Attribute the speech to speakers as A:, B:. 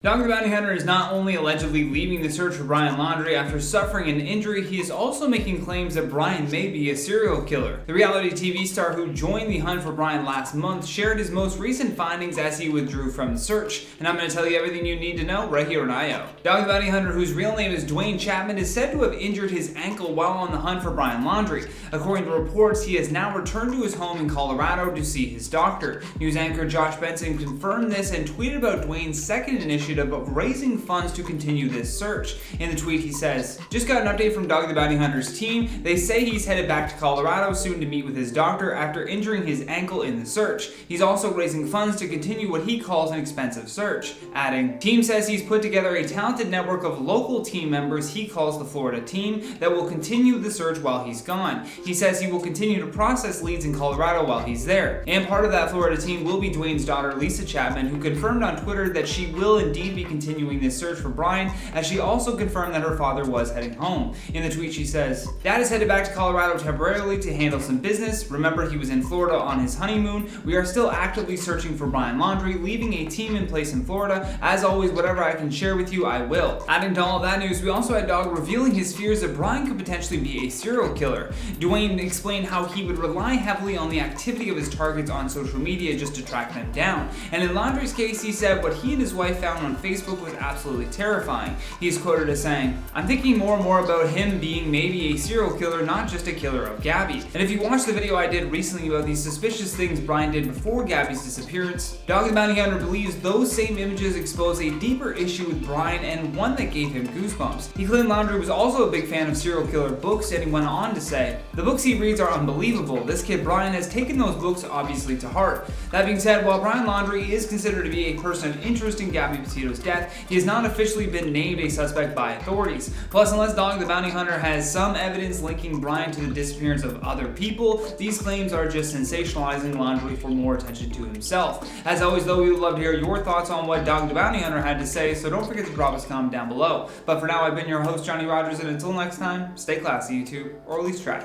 A: Dog the Bounty Hunter is not only allegedly leaving the search for Brian Laundrie after suffering an injury, he is also making claims that Brian may be a serial killer. The reality TV star who joined the hunt for Brian last month shared his most recent findings as he withdrew from the search, and I'm going to tell you everything you need to know right here on IO. Dog the Bounty Hunter, whose real name is Dwayne Chapman, is said to have injured his ankle while on the hunt for Brian Laundrie. According to reports, he has now returned to his home in Colorado to see his doctor. News anchor Josh Benson confirmed this and tweeted about Dwayne's second initiative of raising funds to continue this search. In the tweet he says, "Just got an update from Dog the Bounty Hunter's team. They say he's headed back to Colorado soon to meet with his doctor after injuring his ankle in the search. He's also raising funds to continue what he calls an expensive search," adding, "Team says he's put together a talented network of local team members he calls the Florida team that will continue the search while he's gone. He says he will continue to process leads in Colorado while he's there." And part of that Florida team will be Dwayne's daughter Lisa Chapman, who confirmed on Twitter that she will indeed be continuing this search for Brian, as she also confirmed that her father was heading home. In the tweet she says, "Dad is headed back to Colorado temporarily to handle some business. Remember, he was in Florida on his honeymoon. We are still actively searching for Brian Laundrie, leaving a team in place in Florida. As always, whatever I can share with you, I will." Adding to all of that news, we also had Dog revealing his fears that Brian could potentially be a serial killer. Dwayne explained how he would rely heavily on the activity of his targets on social media just to track them down. And in Laundrie's case, he said what he and his wife found on Facebook was absolutely terrifying. He is quoted as saying, "I'm thinking more and more about him being maybe a serial killer, not just a killer of Gabby." And if you watched the video I did recently about these suspicious things Brian did before Gabby's disappearance, Dog the Bounty Hunter believes those same images expose a deeper issue with Brian and one that gave him goosebumps. He claimed Laundrie was also a big fan of serial killer books, and he went on to say, "The books he reads are unbelievable. This kid Brian has taken those books obviously to heart." That being said, while Brian Laundrie is considered to be a person of interest in Gabby Petito's death, he has not officially been named a suspect by authorities. Plus, unless Dog the Bounty Hunter has some evidence linking Brian to the disappearance of other people, these claims are just sensationalizing Laundrie for more attention to himself. As always though, we would love to hear your thoughts on what Dog the Bounty Hunter had to say, so don't forget to drop us a comment down below. But for now, I've been your host, Johnny Rogers, and until next time, stay classy, YouTube, or at least try.